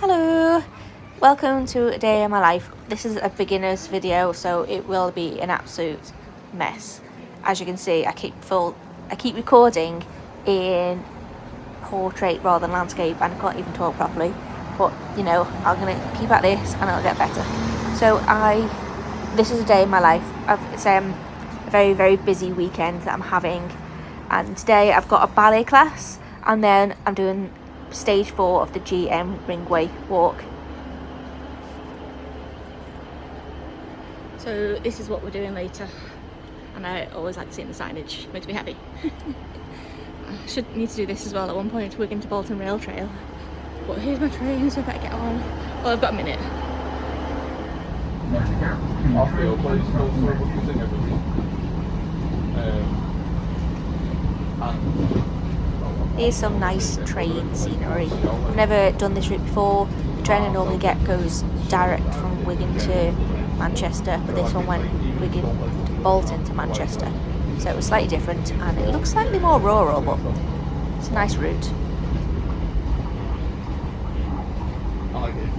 Hello, welcome to a day in my life. This is a beginner's video, so it will be an absolute mess. As you can see, I keep recording in portrait rather than landscape, and I can't even talk properly, but you know, I'm gonna keep at this and it'll get better. So this is a day in my life. It's a very busy weekend that I'm having, and today I've got a ballet class, and then I'm doing stage 4 of the GM Ringway walk. So this is what we're doing later, and I always like seeing the signage, makes me happy. I should need to do this as well at one point, Wigan to Bolton Rail Trail, but here's my train, so I better get on. Well, I've got a minute. Here's some nice train scenery. I've never done this route before. The train I normally get goes direct from Wigan to Manchester, but this one went Wigan to Bolton to Manchester, so it was slightly different, and it looks slightly more rural, but it's a nice route. I like it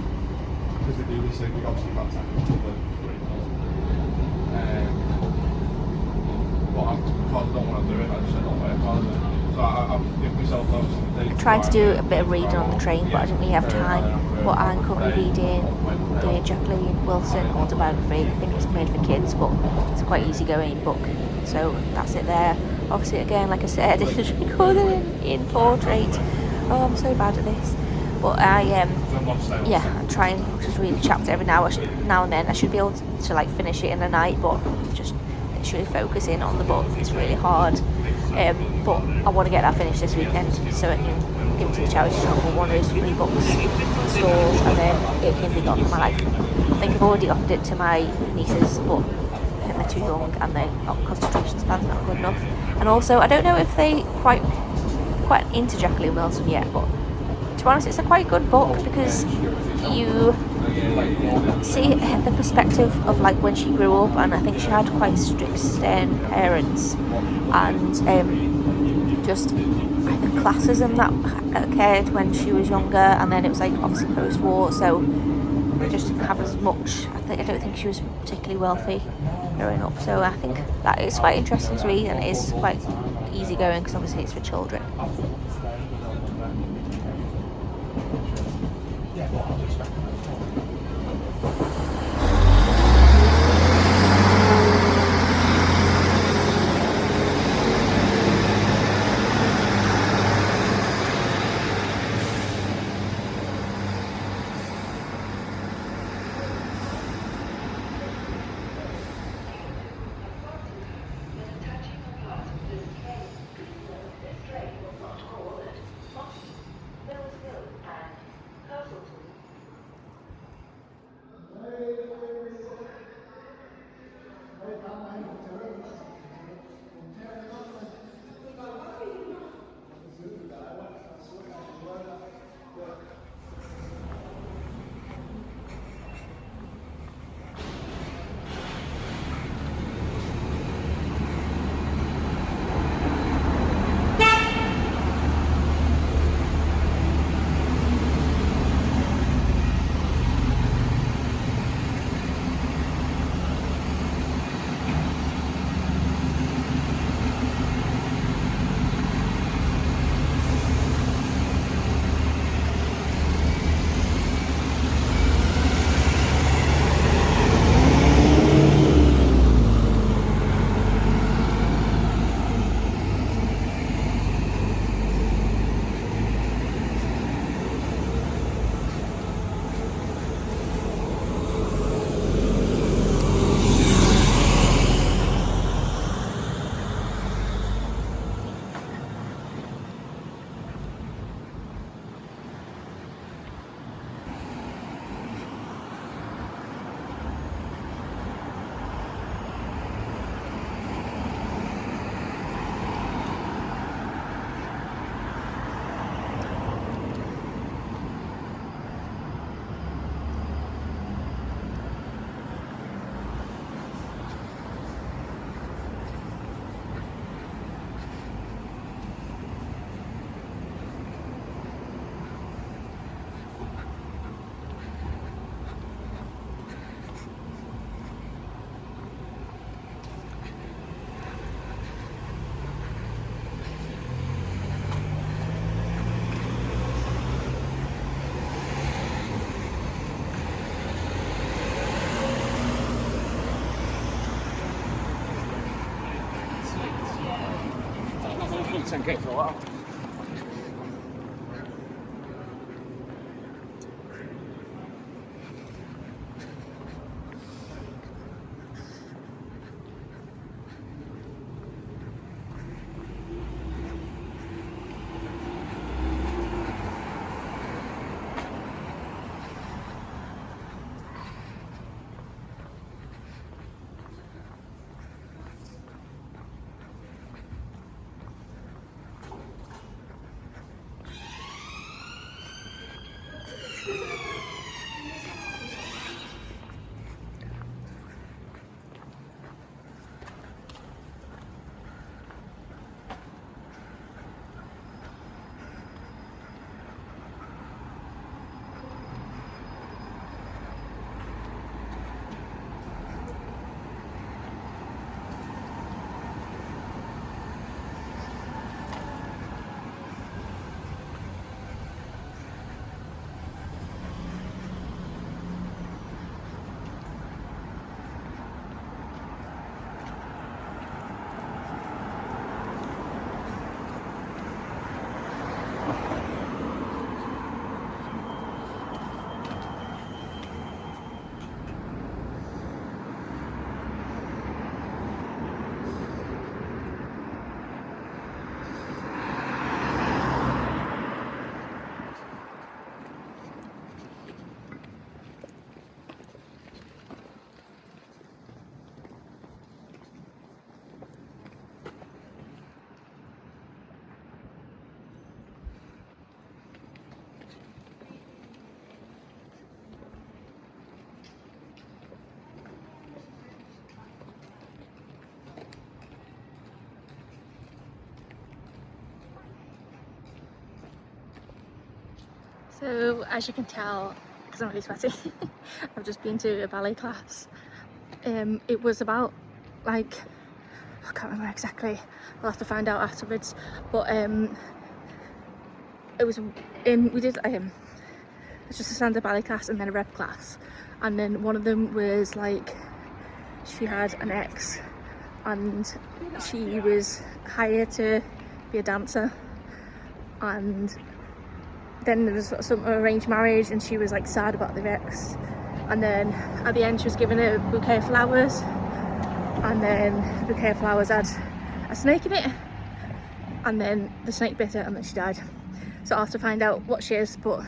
because they do this thing. We obviously can't tackle the but because I don't want to do it, I just don't let it bother. So I've given myself those. I tried to do a bit of reading on the train, but I didn't really have time. But I'm currently reading the Jacqueline Wilson autobiography. I think it's made for kids, but it's a quite easygoing book. So that's it there. Obviously, again, like I said, it's recorded in portrait. Oh, I'm so bad at this. But I try and just read a chapter every now and then. I should be able to like finish it in a night, but just literally focusing on the book is really hard. But I want to get that finished this weekend, so I can give it to the charity shop or one of those free books stores, and then it can be gone from my life. I think I've already offered it to my nieces, but they're too young and their concentration span's not good enough. And also, I don't know if they quite into Jacqueline Wilson yet, but to be honest, it's a quite good book because you see the perspective of like when she grew up, and I think she had quite strict, stern parents, and just like the classism that occurred when she was younger, and then it was like obviously post-war, so they just didn't have as much. I don't think she was particularly wealthy growing up, so I think that is quite interesting to read, and it is quite easygoing because obviously it's for children. Okay, so So as you can tell, because I'm really sweaty, I've just been to a ballet class. It was about like, I can't remember exactly, I'll have to find out afterwards, but it was we did it's just a standard ballet class and then a rep class, and then one of them was like, she had an ex and she was hired to be a dancer, and then there was some arranged marriage and she was like sad about the ex, and then at the end she was given a bouquet of flowers, and then the bouquet of flowers had a snake in it, and then the snake bit her and then she died. So I have to find out what she is, but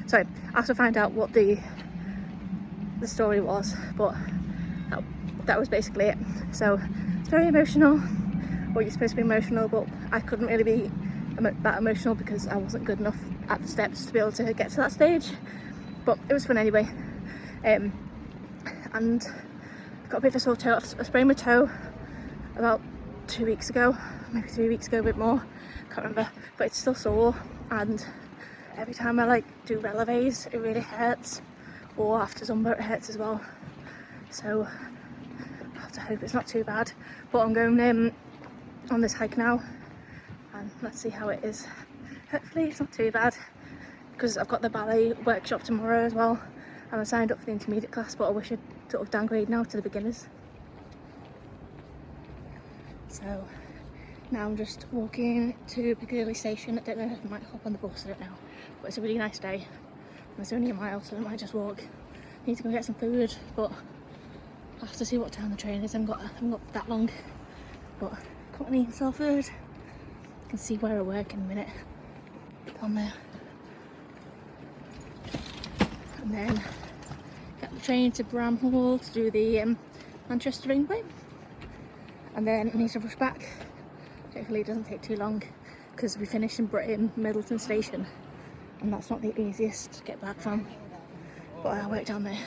sorry, I have to find out what the story was, but that was basically it. So it's very emotional, or you're supposed to be emotional, but I couldn't really be that emotional because I wasn't good enough at the steps to be able to get to that stage, but it was fun anyway. And I got a bit of a sore toe. I sprained my toe about 2 weeks ago, maybe 3 weeks ago, a bit more, can't remember, but it's still sore, and every time I like do releves it really hurts, or after Zumba it hurts as well, so I have to hope it's not too bad. But I'm going on this hike now, and let's see how it is. Hopefully it's not too bad, because I've got the ballet workshop tomorrow as well, and I signed up for the intermediate class, but I wish I'd sort of downgrade now to the beginners. So now I'm just walking to Ringway Station. I don't know if I might hop on the bus, I don't know, but it's a really nice day and it's only a mile, so I might just walk. I need to go get some food, but I have to see what time the train is. I haven't got that long, but currently in Salford. You can see where I work in a minute, down there, and then get the train to Bramhall to do the Manchester Ringway, and then I need to rush back. Hopefully it doesn't take too long, because we finish in Middlewood Station, and that's not the easiest to get back from, but I work down there.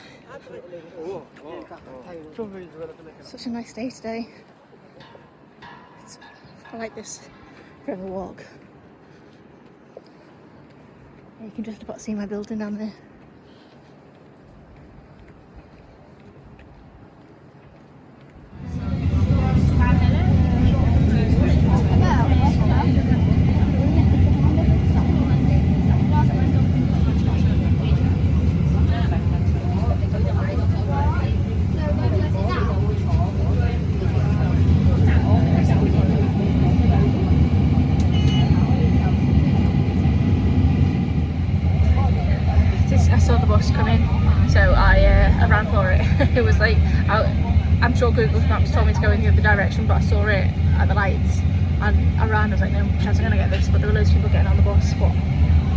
Such a nice day today. I like this river walk. You can just about see my building down there. bus coming, so I ran for it. It was like, I'm sure Google Maps told me to go in the other direction, but I saw it at the lights and I ran. I was like, no chance I'm gonna get this, but there were loads of people getting on the bus, but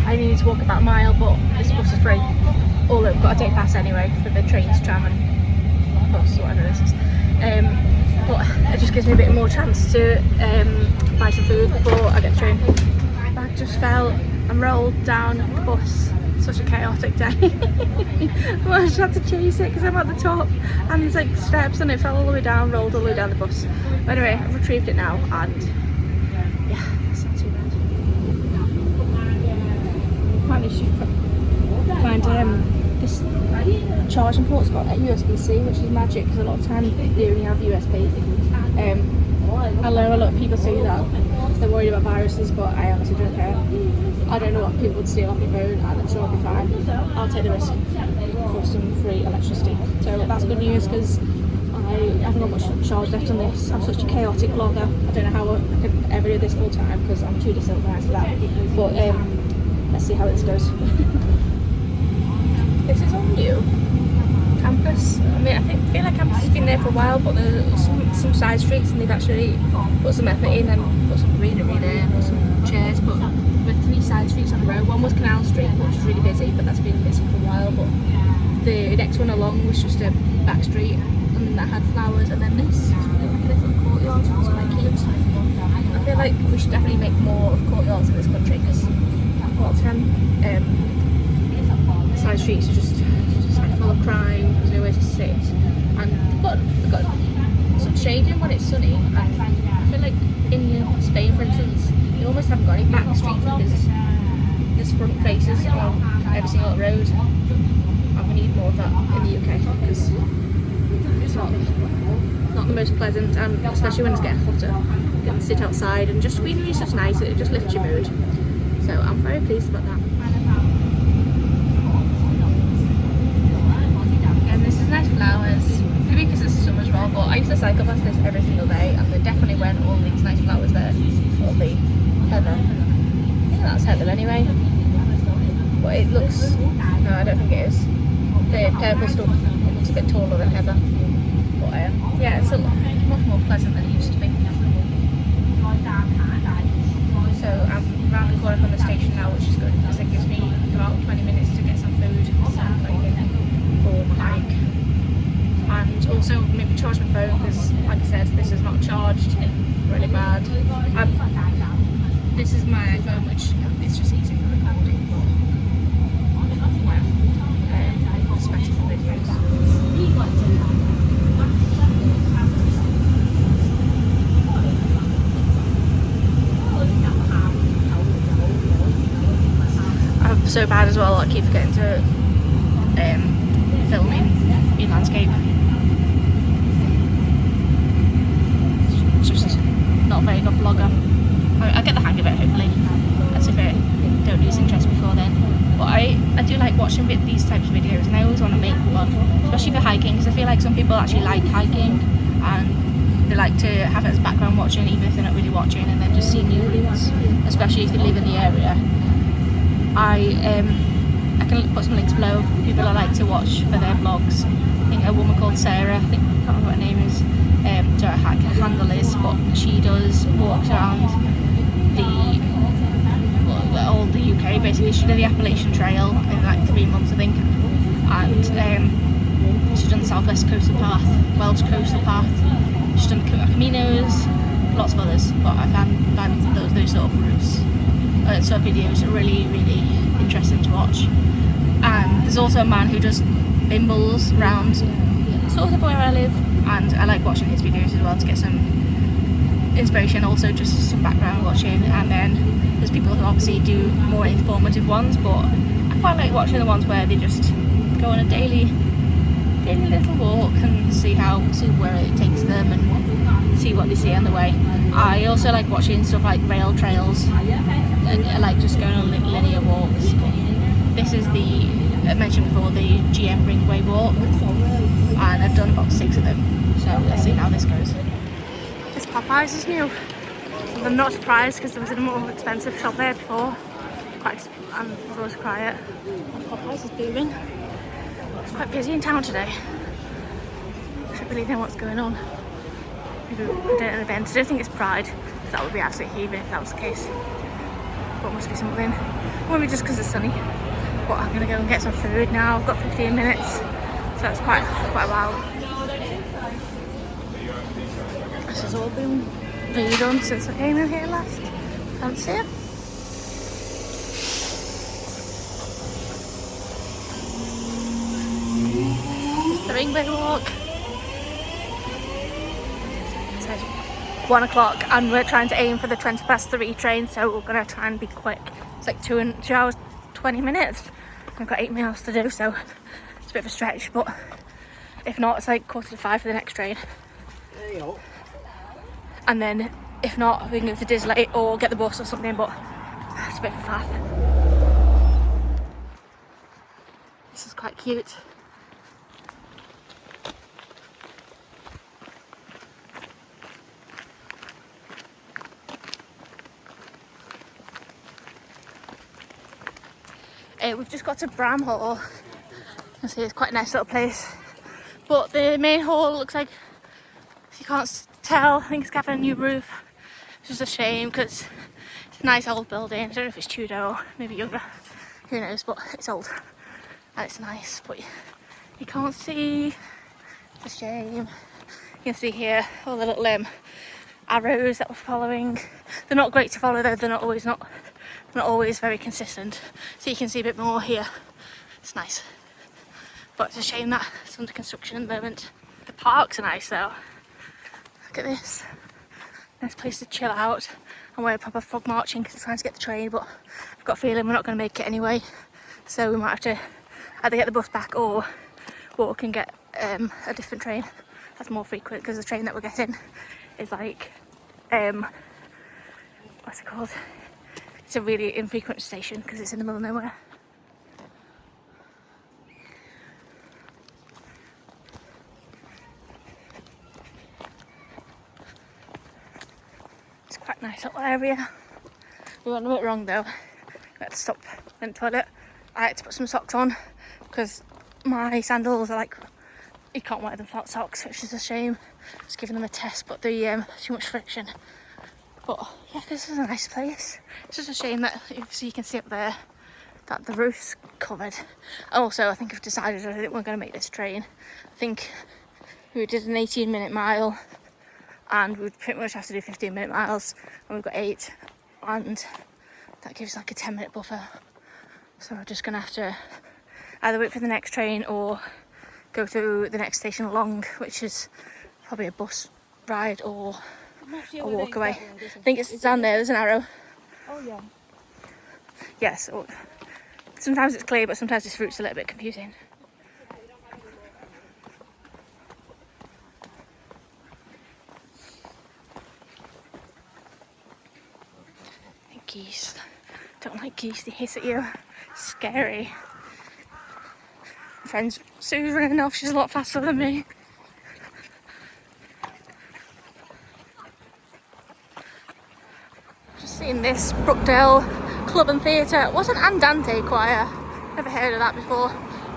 I needed to walk about a mile, but this bus is free. Although I've got a day pass anyway for the trains, tram and bus, whatever this is. But it just gives me a bit more chance to buy some food before I get the train. I just fell and rolled down the bus. Such a chaotic day. Well, I just had to chase it because I'm at the top and there's like steps and it fell all the way down, rolled all the way down the bus. But anyway, I've retrieved it now and yeah, it's not too bad. Managed to find this charging port's got a USB-C, which is magic because a lot of times they only have USB. I know a lot of people say that they're worried about viruses, but I honestly don't care. I don't know what people would steal off your phone, and I'm sure I'll be fine. I'll take the risk for some free electricity. So that's good news because I haven't got much charge left on this. I'm such a chaotic vlogger. I don't know how I could ever do this full time because I'm too disorganised for that. But let's see how this goes. This is on new campus. I mean, I feel like campus has been there for a while, but there's some side streets and they've actually put some effort in and put some greenery there, put some chairs, but with 3 side streets on the road. One was Canal Street, which was really busy, but that's been busy for a while. But the next one along was just a back street, and that had flowers. And then this was like a little courtyard, so it was quite cute. I feel like we should definitely make more of courtyards in this country because a lot of time side streets are just like full of crime. There's nowhere to sit, and they've got some shading when it's sunny. And I feel like in Spain, for instance, they almost haven't got any back streets because there's front faces on every single road, and we need more of that in the UK because it's not the most pleasant, and especially when it's getting hotter. You can sit outside and just greenery is such nice, it just lifts your mood. So I'm very pleased about that. And this is nice flowers. Maybe because it's summer as well, but I used to cycle past this every single day, and there definitely weren't all these nice flowers there. All the heather. I think that's heather anyway. But it looks, no, I don't think it is. The purple stuff, it looks a bit taller than heather. But yeah, it's a lot more pleasant than it used to be. So I'm round the corner from the station now, which is good because it gives me about 20 minutes to get some food, some clothing for my hike. And also maybe charge my phone because, like I said, this is not charged really bad. This is my iPhone, which is just easy for recording, but yeah, it's better for videos. I'm so bad as well, I keep forgetting to film in landscape. It's just not a very good vlogger. I get the hang of it, hopefully. That's if I don't lose interest before then. But I do like watching these types of videos, and I always want to make one, especially for hiking, because I feel like some people actually like hiking and they like to have it as background watching even if they're not really watching, and then just see new routes, especially if they live in the area. I can put some links below for people I like to watch for their vlogs. I think a woman called Sarah, I can't remember what her name is, don't know how her handle is, but she does walks around all the UK basically. She did the Appalachian Trail in like 3 months I think, and she's done the South West Coastal Path, Welsh Coastal Path, she's done the Caminos, lots of others, but I found those sort of routes, sort of videos are really interesting to watch. And there's also a man who does bimbles around sort of where I live, and I like watching his videos as well to get some inspiration, also just some background watching. And then there's people who obviously do more informative ones, but I quite like watching the ones where they just go on a daily little walk and see where it takes them and see what they see on the way. I also like watching stuff like rail trails, and I like just going on linear walks. This is I mentioned before, the GM Ringway walk, and I've done about 6 of them, so let's see how this goes. This Popeyes is new. I'm not surprised because there was a more expensive shop there before, and it was always quiet. Popeyes is booming. It's quite busy in town today. I don't really know what's going on. Maybe we're doing an event. I don't think it's Pride. That would be absolutely heaving if that was the case. But it must be something. Or maybe just because it's sunny. But I'm gonna go and get some food now. I've got 15 minutes, so that's quite a while. This has all been redone since I came in here last. Can't see it. It's the Ringway walk. It says 1 o'clock, and we're trying to aim for the 3:20 train, so we're gonna try and be quick. It's like 2 hours 20 minutes. I've got 8 miles to do, so it's a bit of a stretch, but if not, it's like 4:45 for the next train. And then if not, we can go to Disley or get the bus or something, but it's a bit of a faff. This is quite cute. We've just got to Bramhall. You can see it's quite a nice little place. But the main hall looks like, if you can't tell, I think it's got a new roof. It's just a shame because it's a nice old building. I don't know if it's Tudor or maybe younger. Who knows, but it's old. And it's nice, but you can't see. It's a shame. You can see here all the little arrows that we're following. They're not great to follow though, they're not always very consistent. So you can see a bit more here. It's nice. But it's a shame that it's under construction at the moment. The parks are nice though. Look at this. Nice place to chill out. And we're proper frog marching because we're trying to get the train, but I've got a feeling we're not going to make it anyway. So we might have to either get the bus back or walk and get a different train that's more frequent, because the train that we're getting is like, what's it called? It's a really infrequent station because it's in the middle of nowhere. It's quite a nice little area. We went a bit wrong though. We had to stop in the toilet. I had to put some socks on because my sandals are like, you can't wear them without socks, which is a shame. Just giving them a test, but the too much friction. But yeah, this is a nice place. It's just a shame that, so you can see up there, that the roof's covered. Also, I think I've decided I think we're going to make this train. I think we did an 18-minute mile, and we'd pretty much have to do 15-minute miles, and we've got 8, and that gives like a 10-minute buffer. So we're just going to have to either wait for the next train or go to the next station along, which is probably a bus ride or a walk away. I think it's down there, there's an arrow. Oh yeah. Yes, sometimes it's clear, but sometimes this route's a little bit confusing. Geese. Don't like geese, they hiss at you. Scary. My friend Sue's running off, she's a lot faster than me. Just seen this Brookdale Club and Theatre. It was an Andante choir. Never heard of that before.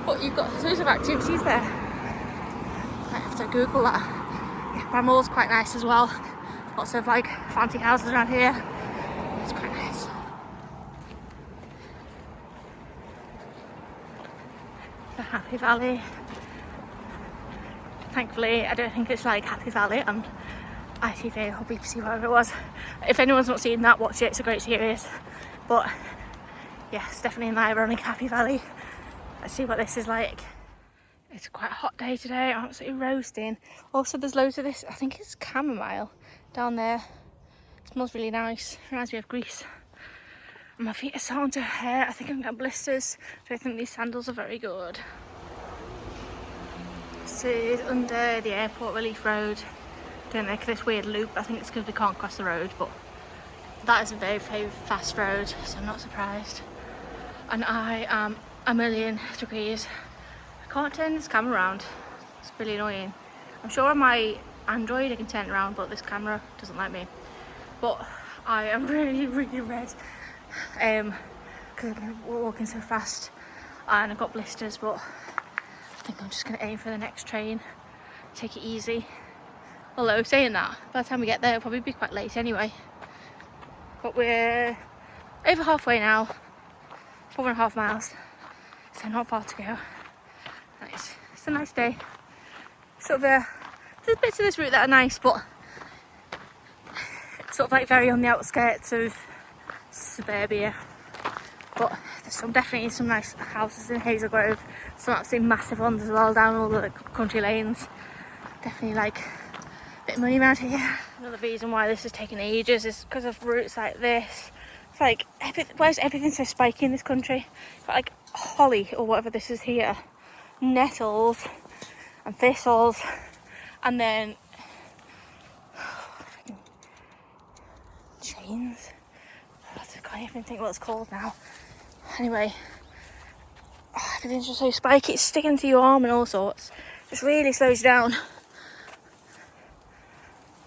But you've got loads of activities there. I have to Google that. Yeah, Bramhall's quite nice as well. Lots of like fancy houses around here. It's quite nice. The Happy Valley. Thankfully, I don't think it's like Happy Valley on ITV or BBC, whatever it was. If anyone's not seen that, watch it. It's a great series. But yeah, it's definitely an ironic Happy Valley. Let's see what this is like. It's quite a hot day today. I'm absolutely roasting. Also, there's loads of this. I think it's chamomile down there. It smells really nice. Reminds me of Greece. And my feet are starting to hurt. I think I'm getting blisters. I don't think these sandals are very good. This is under the Airport Relief Road. Doing like this weird loop. I think it's because we can't cross the road, but that is a very, very fast road, so I'm not surprised. And I am a million degrees. I can't turn this camera around. It's really annoying. I'm sure on my Android I can turn it around, but this camera doesn't like me. But I am really, really red because I've been walking so fast and I've got blisters, but I think I'm just going to aim for the next train, take it easy. Although saying that, by the time we get there it'll probably be quite late anyway. But we're over halfway now, 4.5 miles, so not far to go. It's a nice day. Sort of there's bits of this route that are nice, but it's sort of like very on the outskirts of suburbia. But there's definitely some nice houses in Hazel Grove, some absolutely massive ones as well down all the country lanes. Definitely like a bit of money around here. Another reason why this is taking ages is because of routes like this. It's like, why is everything so spiky in this country? Got like holly or whatever this is here, nettles and thistles, and then chains. I can't even think what it's called now. Anyway, everything's just so spiky, it's sticking to your arm and all sorts. It really slows you down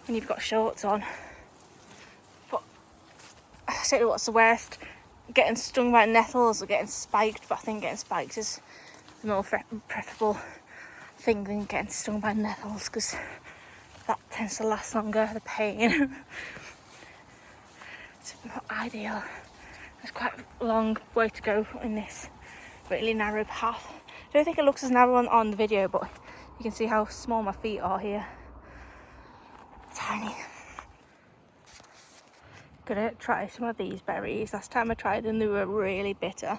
when you've got shorts on. But I don't know what's the worst, getting stung by nettles or getting spiked, but I think getting spiked is the more preferable thing than getting stung by nettles, because that tends to last longer, the pain. It's not ideal. There's quite a long way to go in this really narrow path. I don't think it looks as narrow on the video, but you can see how small my feet are here. Tiny. Gonna try some of these berries. Last time I tried them they were really bitter,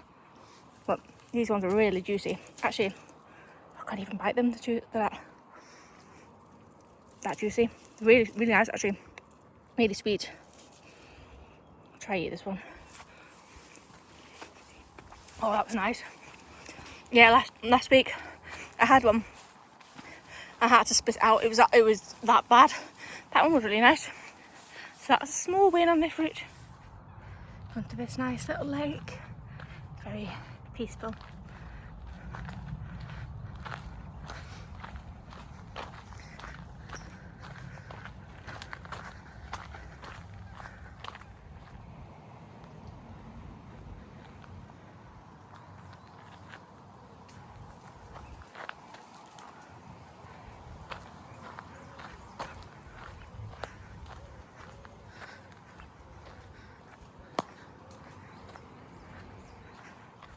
but these ones are really juicy. Actually, I can't even bite them, they're that juicy. Really, really nice actually. Really sweet. I'll try eat this one. Oh, that was nice. Yeah, last week I had one. I had to spit it out. It was that bad. That one was really nice. So that's a small win on this route. Onto this nice little lake. Very peaceful.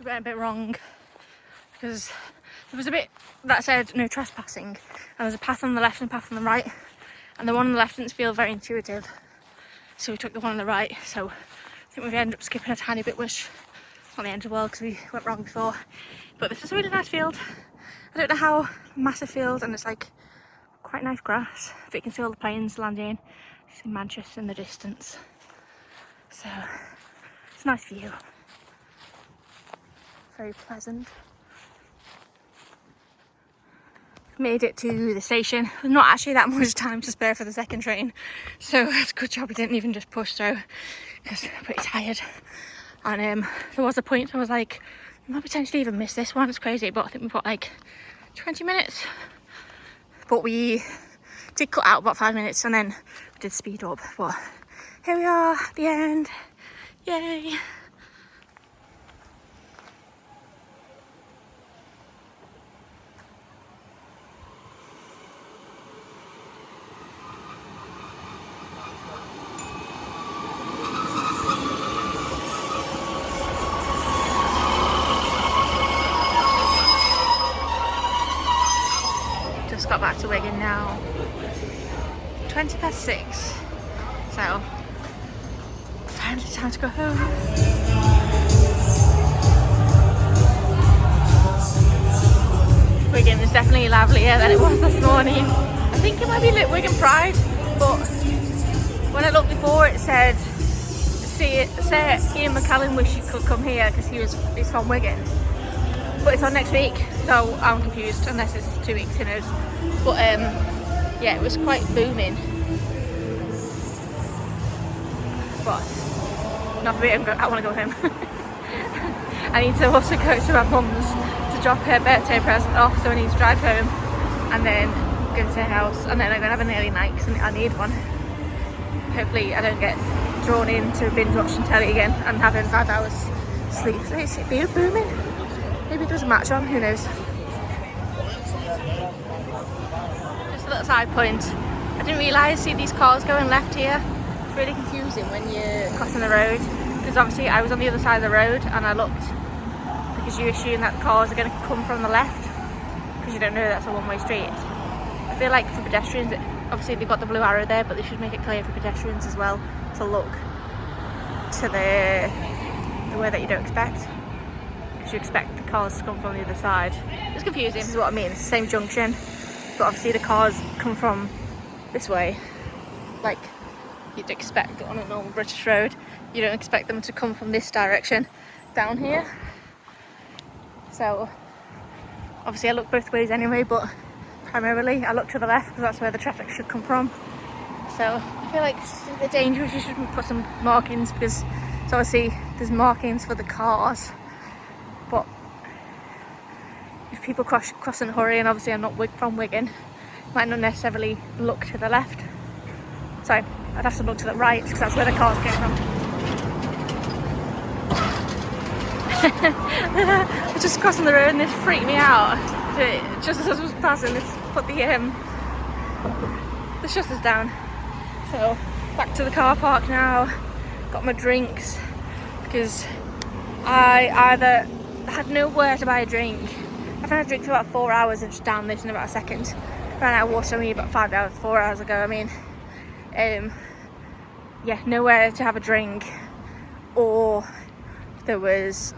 Went a bit wrong because there was a bit that said no trespassing, and there was a path on the left and a path on the right, and the one on the left didn't feel very intuitive, so we took the one on the right. So I think we ended up skipping a tiny bit, which is not the end of the world because we went wrong before. But this is a really nice field. I don't know how massive field, and it's like quite nice grass, but you can see all the planes landing. You see Manchester in the distance, so it's a nice view. Very pleasant. Made it to the station. There's not actually that much time to spare for the second train, so it's a good job we didn't even just push through because I'm pretty tired. And there was a point I was like, I might potentially even miss this one. It's crazy, but I think we've got like 20 minutes. But we did cut out about 5 minutes and then we did speed up. But here we are at the end. Yay! Just got back to Wigan now, 6:20, so time to go home. Wigan is definitely livelier than it was this morning. I think it might be Wigan Pride, but when I looked before it said Ian McCallum wish he could come here because he's from Wigan. But it's on next week, so I'm confused unless it's 2 weeks, who knows. But yeah, it was quite booming. But not for me, I want to go home. I need to also go to my mum's to drop her birthday present off, so I need to drive home and then go to her house, and then I'm going to have an early night because I need one. Hopefully I don't get drawn into binge watching telly again and having 5 hours sleep. So it's booming. Maybe there's a match on, who knows. Just a little side point. I didn't realise, see these cars going left here. It's really confusing when you're crossing the road. Because obviously I was on the other side of the road and I looked, because you assume that cars are going to come from the left because you don't know that's a one-way street. I feel like for pedestrians, obviously they've got the blue arrow there, but they should make it clear for pedestrians as well to look to the way that you don't expect, because you expect the cars to come from the other side. It's confusing, is what I mean. It's the same junction, but obviously the cars come from this way, like you'd expect on a normal British road. You don't expect them to come from this direction down here. So obviously I look both ways anyway, but primarily I look to the left because that's where the traffic should come from. So I feel like it's a bit dangerous. You should put some markings, because so obviously there's markings for the cars, but if people cross in a hurry, and obviously I'm not from Wigan, might not necessarily look to the left. So I'd have to look to the right because that's where the cars came from. They're just crossing the road and this freaked me out. Just as I was passing, this put the shutters down. So back to the car park now. Got my drinks because I either had nowhere to buy a drink. I've had a drink for about 4 hours and just down this in about a second. Ran out of water me about 4 hours ago. I mean, yeah, nowhere to have a drink, or there was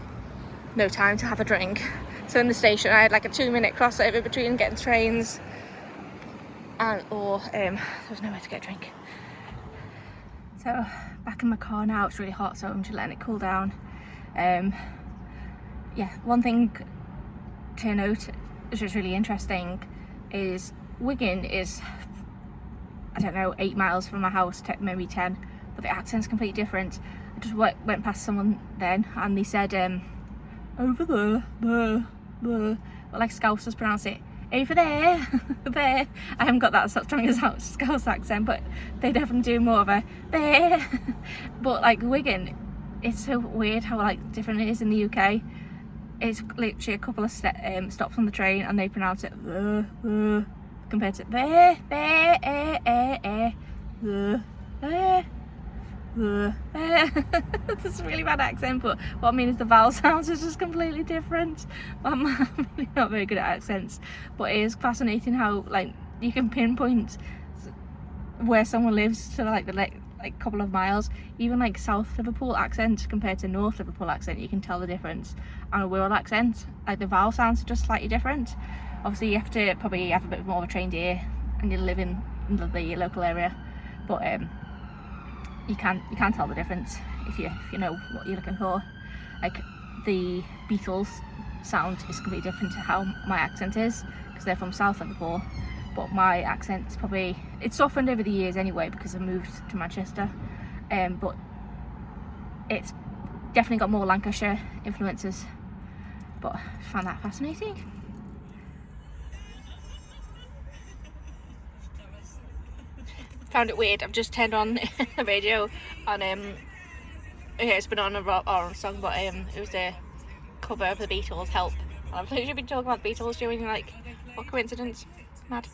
no time to have a drink. So in the station I had like a 2-minute crossover between getting trains and there was nowhere to get a drink. So back in my car now. It's really hot, so I'm just letting it cool down. Yeah, one thing to note, which is really interesting, is Wigan is, I don't know, 8 miles from my house, maybe 10, but the accent's completely different. I just went past someone then and they said over there, but like Scousers pronounce it, over there, there. I haven't got that strong as Scouse accent, but they definitely do more of a there. But like Wigan, it's so weird how like different it is in the UK. It's literally a couple of stops on the train and they pronounce it compared to there, It's a really bad accent, but what I mean is the vowel sounds are just completely different. I'm really not very good at accents, but it is fascinating how like you can pinpoint where someone lives to like the couple of miles. Even like South Liverpool accent compared to North Liverpool accent, you can tell the difference. And a Wirral accent, like the vowel sounds are just slightly different. Obviously you have to probably have a bit more of a trained ear and you live in the local area, but you can tell the difference if you know what you're looking for. Like the Beatles sound is completely different to how my accent is, because they're from South Liverpool, but my accent's probably, it's softened over the years anyway because I moved to Manchester, but it's definitely got more Lancashire influences, but I found that fascinating. Found it weird. I've just turned on the radio and okay, it's been on a rock or song, but it was a cover of the Beatles, Help. And I've literally been talking about the Beatles during like, what coincidence? Mad.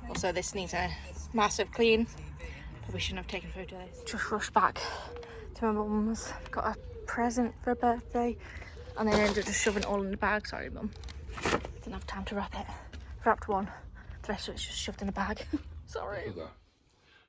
Also, this needs a massive clean. Probably shouldn't have taken a photo of this. Just rushed back to my mum's. Got a present for a birthday, and then ended up just shoving it all in the bag. Sorry, mum. Didn't have time to wrap it. Wrapped one. The rest of it's just shoved in a bag. Sorry.